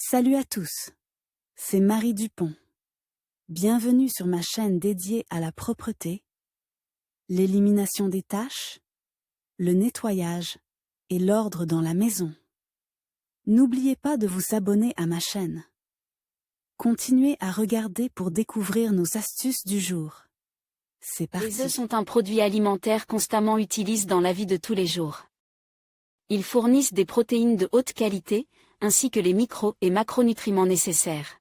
Salut à tous, c'est Marie Dupont. Bienvenue sur ma chaîne dédiée à la propreté, l'élimination des taches, le nettoyage et l'ordre dans la maison. N'oubliez pas de vous abonner à ma chaîne. Continuez à regarder pour découvrir nos astuces du jour. C'est parti. Les œufs sont un produit alimentaire constamment utilisé dans la vie de tous les jours. Ils fournissent des protéines de haute qualité, ainsi que les micro- et macronutriments nécessaires.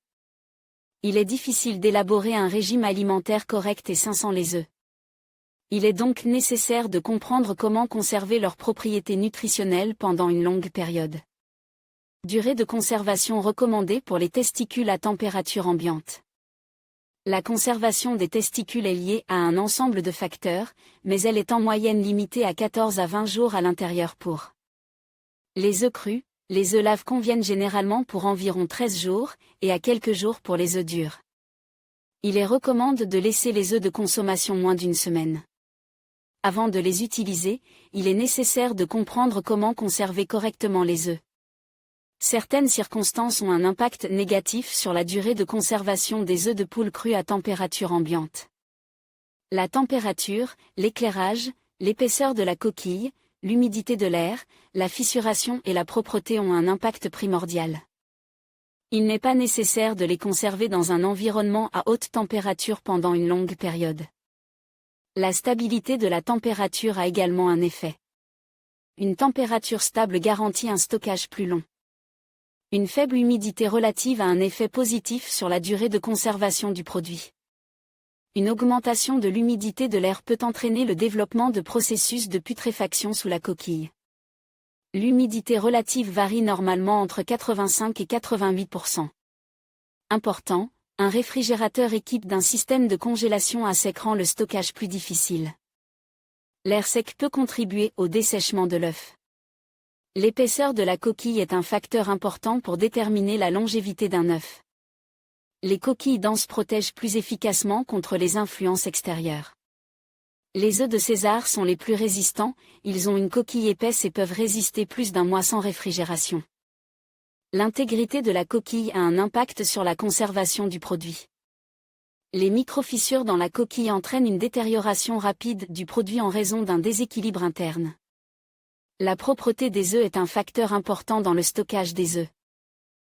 Il est difficile d'élaborer un régime alimentaire correct et sain sans les œufs. Il est donc nécessaire de comprendre comment conserver leurs propriétés nutritionnelles pendant une longue période. Durée de conservation recommandée pour les testicules à température ambiante. La conservation des testicules est liée à un ensemble de facteurs, mais elle est en moyenne limitée à 14 à 20 jours à l'intérieur pour les œufs crus. Les œufs laves conviennent généralement pour environ 13 jours, et à quelques jours pour les œufs durs. Il est recommandé de laisser les œufs de consommation moins d'une semaine. Avant de les utiliser, il est nécessaire de comprendre comment conserver correctement les œufs. Certaines circonstances ont un impact négatif sur la durée de conservation des œufs de poule crus à température ambiante. La température, l'éclairage, l'épaisseur de la coquille, l'humidité de l'air, la fissuration et la propreté ont un impact primordial. Il n'est pas nécessaire de les conserver dans un environnement à haute température pendant une longue période. La stabilité de la température a également un effet. Une température stable garantit un stockage plus long. Une faible humidité relative a un effet positif sur la durée de conservation du produit. Une augmentation de l'humidité de l'air peut entraîner le développement de processus de putréfaction sous la coquille. L'humidité relative varie normalement entre 85 et 88%. Important, un réfrigérateur équipe d'un système de congélation à sec rend le stockage plus difficile. L'air sec peut contribuer au dessèchement de l'œuf. L'épaisseur de la coquille est un facteur important pour déterminer la longévité d'un œuf. Les coquilles denses protègent plus efficacement contre les influences extérieures. Les œufs de César sont les plus résistants, ils ont une coquille épaisse et peuvent résister plus d'un mois sans réfrigération. L'intégrité de la coquille a un impact sur la conservation du produit. Les microfissures dans la coquille entraînent une détérioration rapide du produit en raison d'un déséquilibre interne. La propreté des œufs est un facteur important dans le stockage des œufs.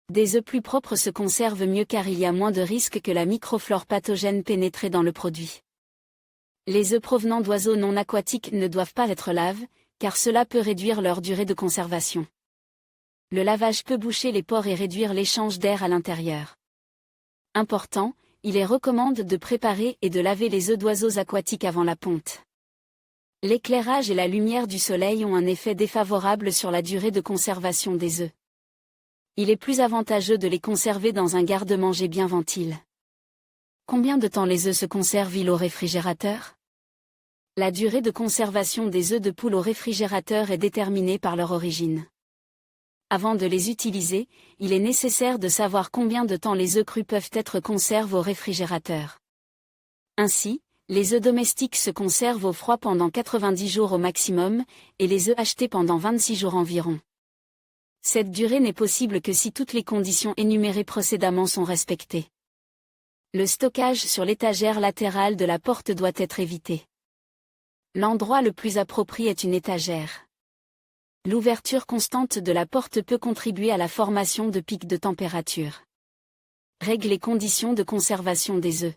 Des œufs plus propres se conservent mieux car il y a moins de risques que la microflore pathogène pénétrer dans le produit. Les œufs provenant d'oiseaux non aquatiques ne doivent pas être lavés, car cela peut réduire leur durée de conservation. Le lavage peut boucher les pores et réduire l'échange d'air à l'intérieur. Important, il est recommandé de préparer et de laver les œufs d'oiseaux aquatiques avant la ponte. L'éclairage et la lumière du soleil ont un effet défavorable sur la durée de conservation des œufs. Il est plus avantageux de les conserver dans un garde-manger bien ventilé. Combien de temps les œufs se conservent-ils au réfrigérateur? La durée de conservation des œufs de poule au réfrigérateur est déterminée par leur origine. Avant de les utiliser, il est nécessaire de savoir combien de temps les œufs crus peuvent être conservés au réfrigérateur. Ainsi, les œufs domestiques se conservent au froid pendant 90 jours au maximum, et les œufs achetés pendant 26 jours environ. Cette durée n'est possible que si toutes les conditions énumérées précédemment sont respectées. Le stockage sur l'étagère latérale de la porte doit être évité. L'endroit le plus approprié est une étagère. L'ouverture constante de la porte peut contribuer à la formation de pics de température. Règle les conditions de conservation des œufs.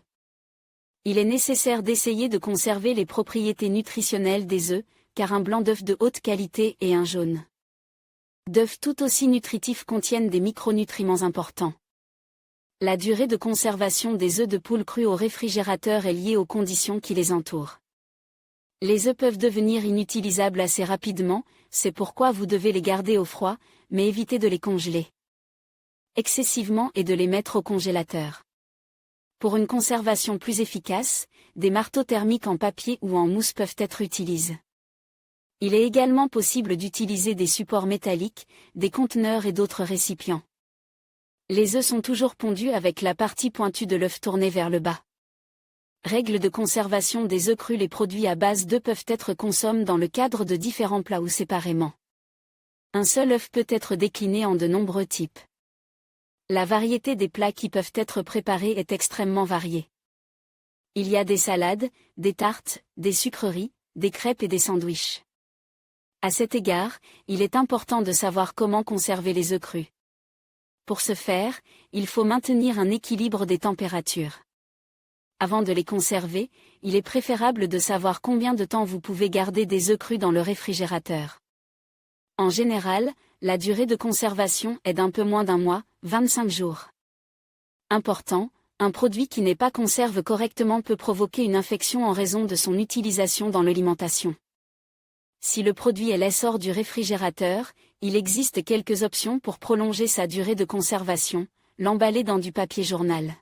Il est nécessaire d'essayer de conserver les propriétés nutritionnelles des œufs, car un blanc d'œuf de haute qualité et un jaune d'œuf tout aussi nutritifs contiennent des micronutriments importants. La durée de conservation des œufs de poule crus au réfrigérateur est liée aux conditions qui les entourent. Les œufs peuvent devenir inutilisables assez rapidement, c'est pourquoi vous devez les garder au froid, mais évitez de les congeler excessivement et de les mettre au congélateur. Pour une conservation plus efficace, des marteaux thermiques en papier ou en mousse peuvent être utilisés. Il est également possible d'utiliser des supports métalliques, des conteneurs et d'autres récipients. Les œufs sont toujours pondus avec la partie pointue de l'œuf tournée vers le bas. Règle de conservation des œufs crus. Les produits à base d'œufs peuvent être consommés dans le cadre de différents plats ou séparément. Un seul œuf peut être décliné en de nombreux types. La variété des plats qui peuvent être préparés est extrêmement variée. Il y a des salades, des tartes, des sucreries, des crêpes et des sandwichs. À cet égard, il est important de savoir comment conserver les œufs crus. Pour ce faire, il faut maintenir un équilibre des températures. Avant de les conserver, il est préférable de savoir combien de temps vous pouvez garder des œufs crus dans le réfrigérateur. En général, la durée de conservation est d'un peu moins d'un mois, 25 jours. Important, un produit qui n'est pas conservé correctement peut provoquer une infection en raison de son utilisation dans l'alimentation. Si le produit est laissé hors du réfrigérateur, il existe quelques options pour prolonger sa durée de conservation, l'emballer dans du papier journal.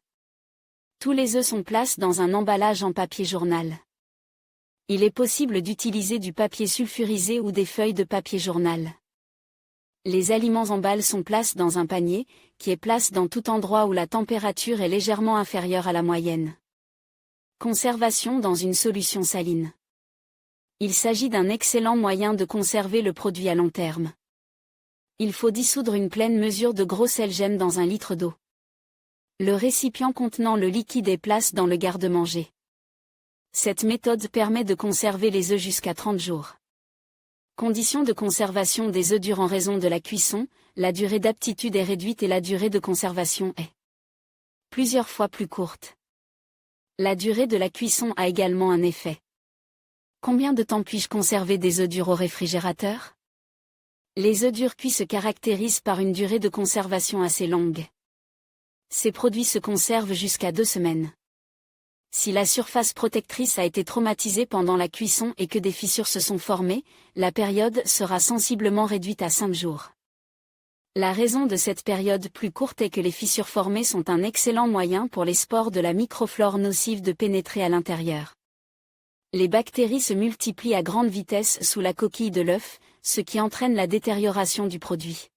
Tous les œufs sont placés dans un emballage en papier journal. Il est possible d'utiliser du papier sulfurisé ou des feuilles de papier journal. Les aliments emballés sont placés dans un panier, qui est placé dans tout endroit où la température est légèrement inférieure à la moyenne. Conservation dans une solution saline. Il s'agit d'un excellent moyen de conserver le produit à long terme. Il faut dissoudre une pleine mesure de gros sel-gemme dans 1 litre d'eau. Le récipient contenant le liquide est placé dans le garde-manger. Cette méthode permet de conserver les œufs jusqu'à 30 jours. Conditions de conservation des œufs durs en raison de la cuisson, la durée d'aptitude est réduite et la durée de conservation est plusieurs fois plus courte. La durée de la cuisson a également un effet. Combien de temps puis-je conserver des œufs durs au réfrigérateur? Les œufs durs cuits se caractérisent par une durée de conservation assez longue. Ces produits se conservent jusqu'à 2 semaines. Si la surface protectrice a été traumatisée pendant la cuisson et que des fissures se sont formées, la période sera sensiblement réduite à 5 jours. La raison de cette période plus courte est que les fissures formées sont un excellent moyen pour les spores de la microflore nocive de pénétrer à l'intérieur. Les bactéries se multiplient à grande vitesse sous la coquille de l'œuf, ce qui entraîne la détérioration du produit.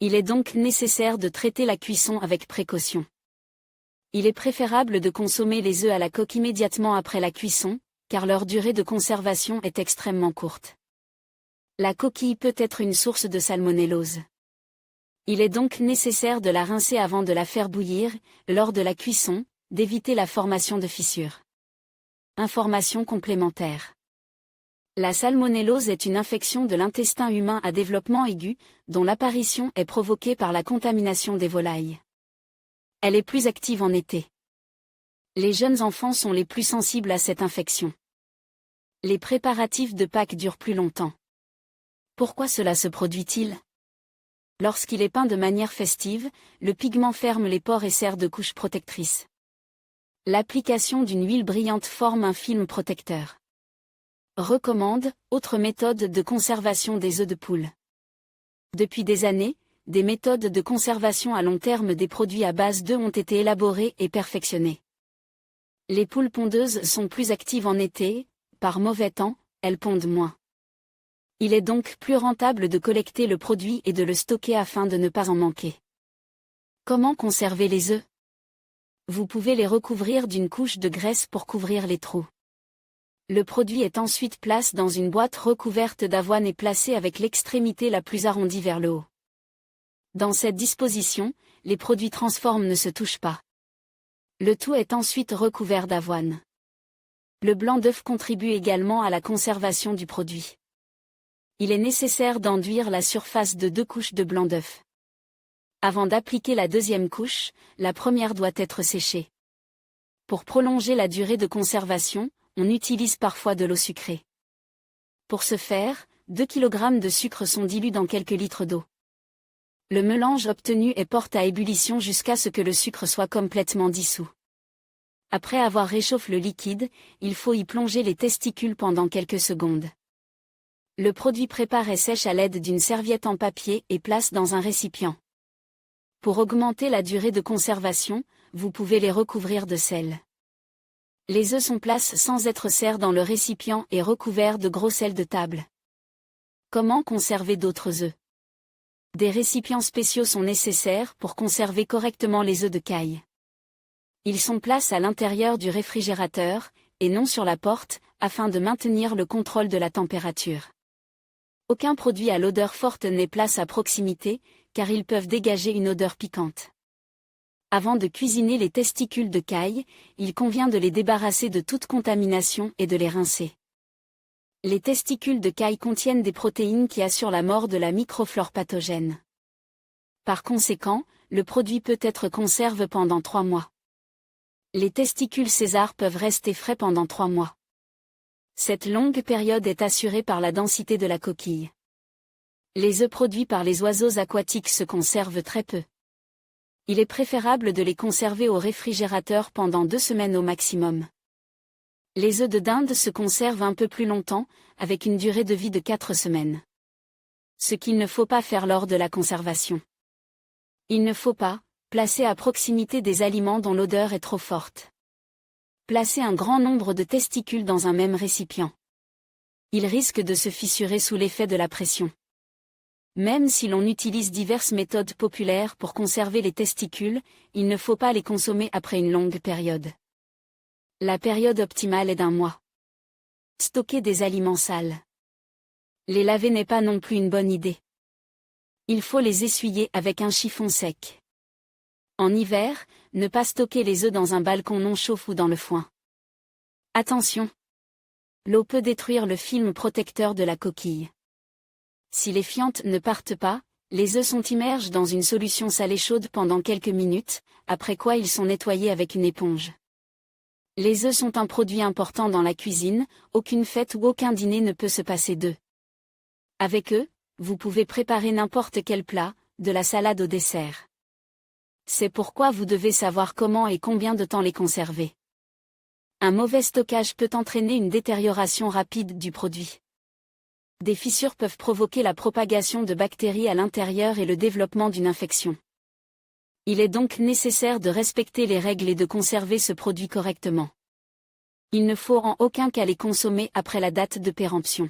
Il est donc nécessaire de traiter la cuisson avec précaution. Il est préférable de consommer les œufs à la coque immédiatement après la cuisson, car leur durée de conservation est extrêmement courte. La coquille peut être une source de salmonellose. Il est donc nécessaire de la rincer avant de la faire bouillir, lors de la cuisson, d'éviter la formation de fissures. Information complémentaire. La salmonellose est une infection de l'intestin humain à développement aigu, dont l'apparition est provoquée par la contamination des volailles. Elle est plus active en été. Les jeunes enfants sont les plus sensibles à cette infection. Les préparatifs de Pâques durent plus longtemps. Pourquoi cela se produit-il? Lorsqu'il est peint de manière festive, le pigment ferme les pores et sert de couche protectrice. L'application d'une huile brillante forme un film protecteur. Recommande, autre méthode de conservation des œufs de poule. Depuis des années, des méthodes de conservation à long terme des produits à base d'œufs ont été élaborées et perfectionnées. Les poules pondeuses sont plus actives en été, par mauvais temps, elles pondent moins. Il est donc plus rentable de collecter le produit et de le stocker afin de ne pas en manquer. Comment conserver les œufs? Vous pouvez les recouvrir d'une couche de graisse pour couvrir les trous. Le produit est ensuite placé dans une boîte recouverte d'avoine et placé avec l'extrémité la plus arrondie vers le haut. Dans cette disposition, les produits transformes ne se touchent pas. Le tout est ensuite recouvert d'avoine. Le blanc d'œuf contribue également à la conservation du produit. Il est nécessaire d'enduire la surface de 2 couches de blanc d'œuf. Avant d'appliquer la deuxième couche, la première doit être séchée. Pour prolonger la durée de conservation, on utilise parfois de l'eau sucrée. Pour ce faire, 2 kg de sucre sont dilués dans quelques litres d'eau. Le mélange obtenu est porté à ébullition jusqu'à ce que le sucre soit complètement dissous. Après avoir réchauffé le liquide, il faut y plonger les testicules pendant quelques secondes. Le produit préparé sèche à l'aide d'une serviette en papier et place dans un récipient. Pour augmenter la durée de conservation, vous pouvez les recouvrir de sel. Les œufs sont placés sans être serrés dans le récipient et recouverts de gros sel de table. Comment conserver d'autres œufs? Des récipients spéciaux sont nécessaires pour conserver correctement les œufs de caille. Ils sont placés à l'intérieur du réfrigérateur, et non sur la porte, afin de maintenir le contrôle de la température. Aucun produit à l'odeur forte n'est placé à proximité, car ils peuvent dégager une odeur piquante. Avant de cuisiner les testicules de caille, il convient de les débarrasser de toute contamination et de les rincer. Les testicules de caille contiennent des protéines qui assurent la mort de la microflore pathogène. Par conséquent, le produit peut être conservé pendant 3 mois. Les testicules César peuvent rester frais pendant 3 mois. Cette longue période est assurée par la densité de la coquille. Les œufs produits par les oiseaux aquatiques se conservent très peu. Il est préférable de les conserver au réfrigérateur pendant 2 semaines au maximum. Les œufs de dinde se conservent un peu plus longtemps, avec une durée de vie de 4 semaines. Ce qu'il ne faut pas faire lors de la conservation. Il ne faut pas placer à proximité des aliments dont l'odeur est trop forte. Placer un grand nombre de testicules dans un même récipient. Ils risquent de se fissurer sous l'effet de la pression. Même si l'on utilise diverses méthodes populaires pour conserver les testicules, il ne faut pas les consommer après une longue période. La période optimale est d'1 mois. Stocker des aliments sales. Les laver n'est pas non plus une bonne idée. Il faut les essuyer avec un chiffon sec. En hiver, ne pas stocker les œufs dans un balcon non chauffe ou dans le foin. Attention! L'eau peut détruire le film protecteur de la coquille. Si les fientes ne partent pas, les œufs sont immergés dans une solution salée chaude pendant quelques minutes, après quoi ils sont nettoyés avec une éponge. Les œufs sont un produit important dans la cuisine, aucune fête ou aucun dîner ne peut se passer d'eux. Avec eux, vous pouvez préparer n'importe quel plat, de la salade au dessert. C'est pourquoi vous devez savoir comment et combien de temps les conserver. Un mauvais stockage peut entraîner une détérioration rapide du produit. Des fissures peuvent provoquer la propagation de bactéries à l'intérieur et le développement d'une infection. Il est donc nécessaire de respecter les règles et de conserver ce produit correctement. Il ne faut en aucun cas les consommer après la date de péremption.